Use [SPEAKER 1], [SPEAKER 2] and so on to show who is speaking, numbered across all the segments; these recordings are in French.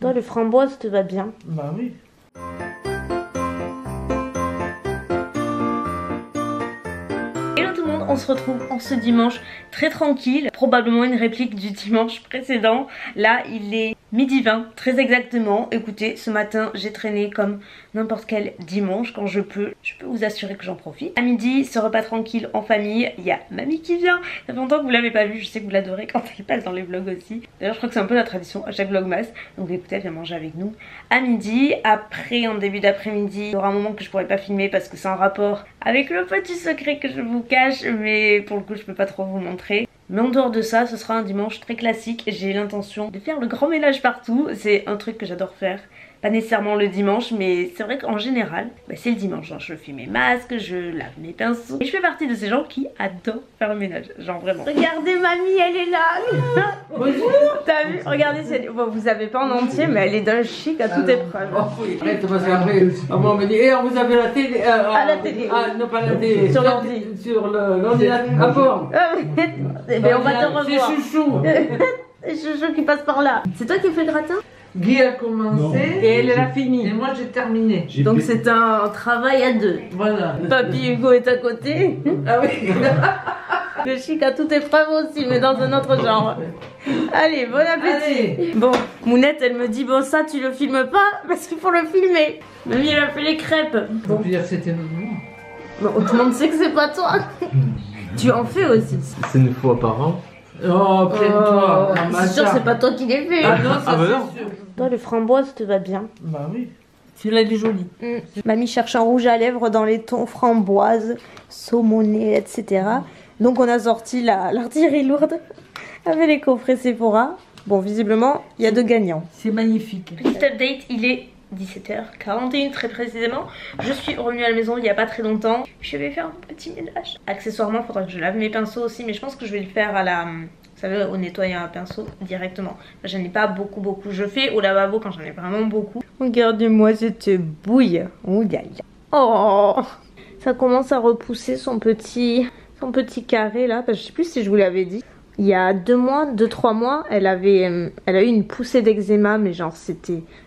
[SPEAKER 1] Toi, le framboise te va bien?
[SPEAKER 2] Bah oui.
[SPEAKER 1] Hello tout le monde, on se retrouve en ce dimanche très tranquille, probablement une réplique du dimanche précédent. Là il est 12h20 très exactement. Écoutez, ce matin j'ai traîné comme n'importe quel dimanche quand je peux vous assurer que j'en profite. À midi, ce repas tranquille en famille, il y a mamie qui vient. Ça fait longtemps que vous l'avez pas vue, je sais que vous l'adorez quand elle passe dans les vlogs aussi. D'ailleurs je crois que c'est un peu la tradition à chaque vlogmas. Donc écoutez, elle vient manger avec nous à midi. Après en début d'après-midi, il y aura un moment que je pourrai pas filmer parce que c'est en rapport avec le petit secret que je vous cache, mais pour le coup je peux pas trop vous montrer. Mais en dehors de ça, ce sera un dimanche très classique. J'ai l'intention de faire le grand ménage partout. C'est un truc que j'adore faire. Pas nécessairement le dimanche, mais c'est vrai qu'en général, c'est le dimanche. Genre, je fais mes masques, je lave mes pinceaux. Et je fais partie de ces gens qui adorent faire le ménage. Genre vraiment. Regardez, mamie, elle est là. Bonjour. T'as vu? Regardez, bon, vous avez pas en entier, mais elle est d'un chic à toute épreuve.
[SPEAKER 2] Oh oui, arrête, parce qu'après, on me dit, eh, vous avez la télé.
[SPEAKER 1] À la télé.
[SPEAKER 2] Ah, non, pas la télé.
[SPEAKER 1] Sur l'ordi.
[SPEAKER 2] Sur l'ordinateur. Ah bon?
[SPEAKER 1] Eh ben, on va te revoir.
[SPEAKER 2] C'est Chouchou.
[SPEAKER 1] C'est Chouchou qui passe par là. C'est toi qui fais le gratin?
[SPEAKER 2] Guy a commencé et elle a fini. Et moi j'ai terminé.
[SPEAKER 1] Donc c'est un travail à deux.
[SPEAKER 2] Voilà.
[SPEAKER 1] Papy Hugo est à côté.
[SPEAKER 2] Ah oui.
[SPEAKER 1] Le chic à toute épreuve aussi, mais dans un autre genre. Allez, bon appétit.
[SPEAKER 2] Allez.
[SPEAKER 1] Bon, Mounette, elle me dit, bon ça tu le filmes pas parce qu'il faut le filmer. Mamie, elle a fait les crêpes.
[SPEAKER 2] Bon, dire c'était nous.
[SPEAKER 1] Bon, tout le monde sait que c'est pas toi. Tu en fais aussi.
[SPEAKER 3] C'est une fois par an.
[SPEAKER 2] Oh, plaine-toi.
[SPEAKER 1] C'est sûr, c'est pas toi qui les fais.
[SPEAKER 2] Ah non, ça
[SPEAKER 3] Ah bah non.
[SPEAKER 2] c'est sûr.
[SPEAKER 1] Toi, le framboise te va bien.
[SPEAKER 2] Bah oui. Celui-là il est joli.
[SPEAKER 1] Mamie cherche un rouge à lèvres dans les tons framboise, saumonné, etc. Donc on a sorti l'artillerie lourde avec les coffrets Sephora. Bon, visiblement, il y a deux gagnants.
[SPEAKER 2] C'est magnifique.
[SPEAKER 1] Petit update, il est 17h41 très précisément. Je suis revenue à la maison il n'y a pas très longtemps. Je vais faire un petit ménage. Accessoirement, il faudra que je lave mes pinceaux aussi, mais je pense que je vais le faire à la... Vous savez, au nettoyant à pinceau directement. J'en ai pas beaucoup. Je fais au lavabo quand j'en ai vraiment beaucoup. Regardez-moi cette bouille. Oh, ça commence à repousser son petit carré là. Je sais plus si je vous l'avais dit. Il y a 2-3 mois, elle a eu une poussée d'eczéma, mais genre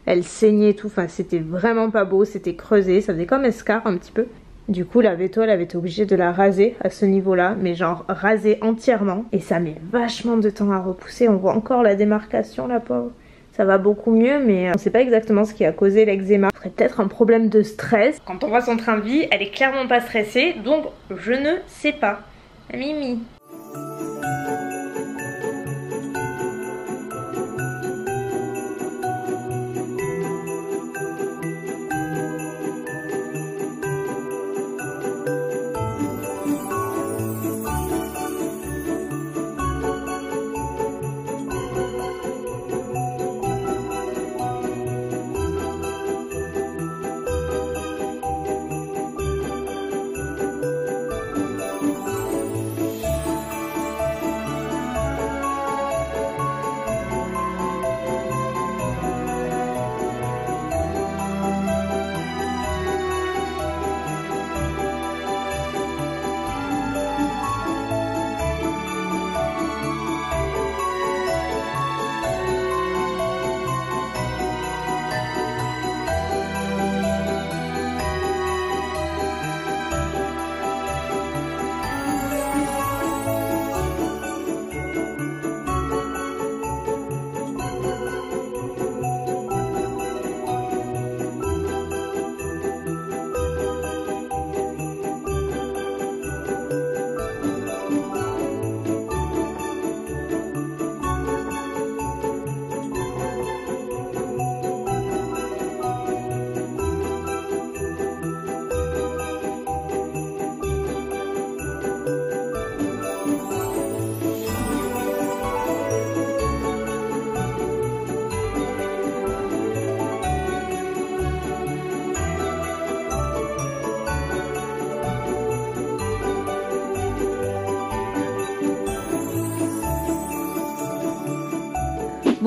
[SPEAKER 1] elle saignait et tout. Enfin, c'était vraiment pas beau, c'était creusé, ça faisait comme escarre un petit peu. Du coup, la véto, elle avait été obligée de la raser à ce niveau-là, mais genre raser entièrement. Et ça met vachement de temps à repousser. On voit encore la démarcation, la pauvre. Ça va beaucoup mieux, mais on sait pas exactement ce qui a causé l'eczéma. Ce serait peut-être un problème de stress. Quand on voit son train de vie, elle est clairement pas stressée, donc je ne sais pas. Mimi.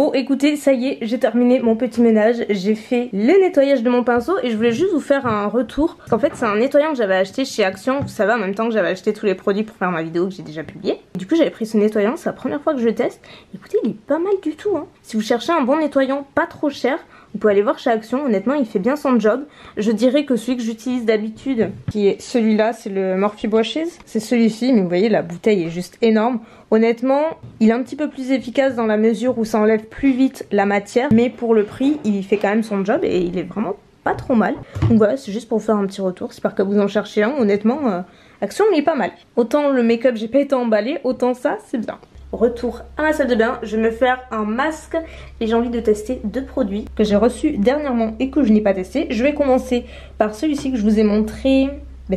[SPEAKER 1] Bon écoutez, ça y est, j'ai terminé mon petit ménage, j'ai fait le nettoyage de mon pinceau et je voulais juste vous faire un retour. Parce qu'en fait c'est un nettoyant que j'avais acheté chez Action, vous savez, en même temps que j'avais acheté tous les produits pour faire ma vidéo que j'ai déjà publiée. Du coup j'avais pris ce nettoyant, c'est la première fois que je le teste. Écoutez, il est pas mal du tout hein. Si vous cherchez un bon nettoyant pas trop cher, vous pouvez aller voir chez Action, honnêtement il fait bien son job. Je dirais que celui que j'utilise d'habitude, qui est celui-là, c'est le Morphe Washes. C'est celui-ci, mais vous voyez la bouteille est juste énorme. Honnêtement, il est un petit peu plus efficace dans la mesure où ça enlève plus vite la matière. Mais pour le prix, il fait quand même son job et il est vraiment pas trop mal. Donc voilà, c'est juste pour vous faire un petit retour. J'espère que vous en cherchez un. Honnêtement, Action il est pas mal. Autant le make-up j'ai pas été emballé, autant ça c'est bien. Retour à ma salle de bain, je vais me faire un masque et j'ai envie de tester 2 produits que j'ai reçus dernièrement et que je n'ai pas testé. Je vais commencer par celui-ci que je vous ai montré,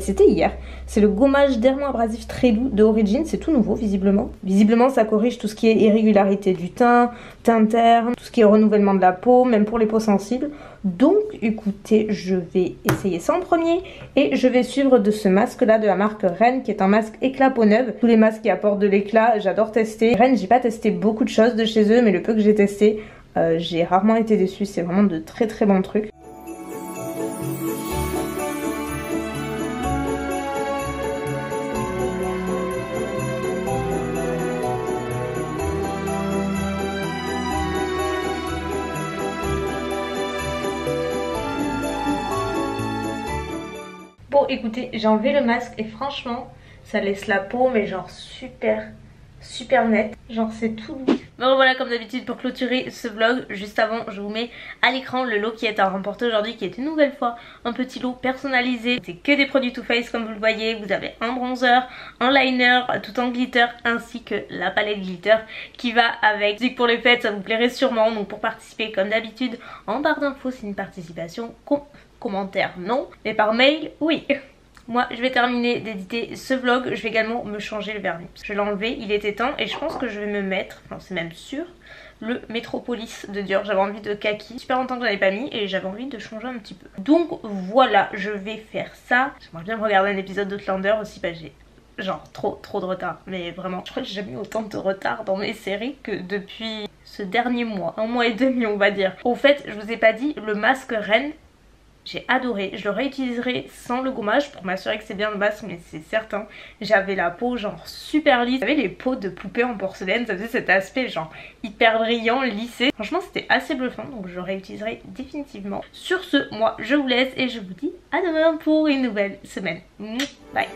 [SPEAKER 1] c'était hier. C'est le gommage dermo-abrasif très doux de Origin, c'est tout nouveau visiblement. Visiblement ça corrige tout ce qui est irrégularité du teint, teint terne, tout ce qui est renouvellement de la peau, même pour les peaux sensibles. Donc écoutez, je vais essayer ça en premier et je vais suivre de ce masque là de la marque Rennes qui est un masque éclat peau neuve. Tous les masques qui apportent de l'éclat, j'adore tester. Rennes, j'ai pas testé beaucoup de choses de chez eux, mais le peu que j'ai testé, j'ai rarement été déçue. C'est vraiment de très très bons trucs. Bon écoutez, j'ai enlevé le masque et franchement ça laisse la peau mais genre super nette, genre c'est tout doux. Bon voilà, comme d'habitude pour clôturer ce vlog, juste avant je vous mets à l'écran le lot qui est à remporter aujourd'hui, qui est une nouvelle fois un petit lot personnalisé. C'est que des produits Too Faced comme vous le voyez. Vous avez un bronzer, un liner tout en glitter ainsi que la palette glitter qui va avec. Je dis que pour les fêtes ça vous plairait sûrement, donc pour participer comme d'habitude en barre d'infos c'est une participation commentaire non, mais par mail oui. Moi je vais terminer d'éditer ce vlog, je vais également me changer le vernis. Je vais l'enlever, il était temps et je pense que je vais me mettre, enfin c'est même sûr, le Metropolis de Dior. J'avais envie de kaki, super longtemps que je n'avais pas mis et j'avais envie de changer un petit peu. Donc voilà, je vais faire ça. J'aimerais bien regarder un épisode d'Outlander aussi, j'ai genre trop de retard. Mais vraiment, je crois que j'ai jamais eu autant de retard dans mes séries que depuis ce dernier mois. 1 mois et demi on va dire. Au fait, je vous ai pas dit, le masque Rennes, j'ai adoré, je le réutiliserai sans le gommage pour m'assurer que c'est bien le masque, mais c'est certain. J'avais la peau genre super lisse, j'avais les peaux de poupée en porcelaine, ça faisait cet aspect genre hyper brillant, lissé. Franchement c'était assez bluffant, donc je le réutiliserai définitivement. Sur ce, moi je vous laisse et je vous dis à demain pour une nouvelle semaine. Bye.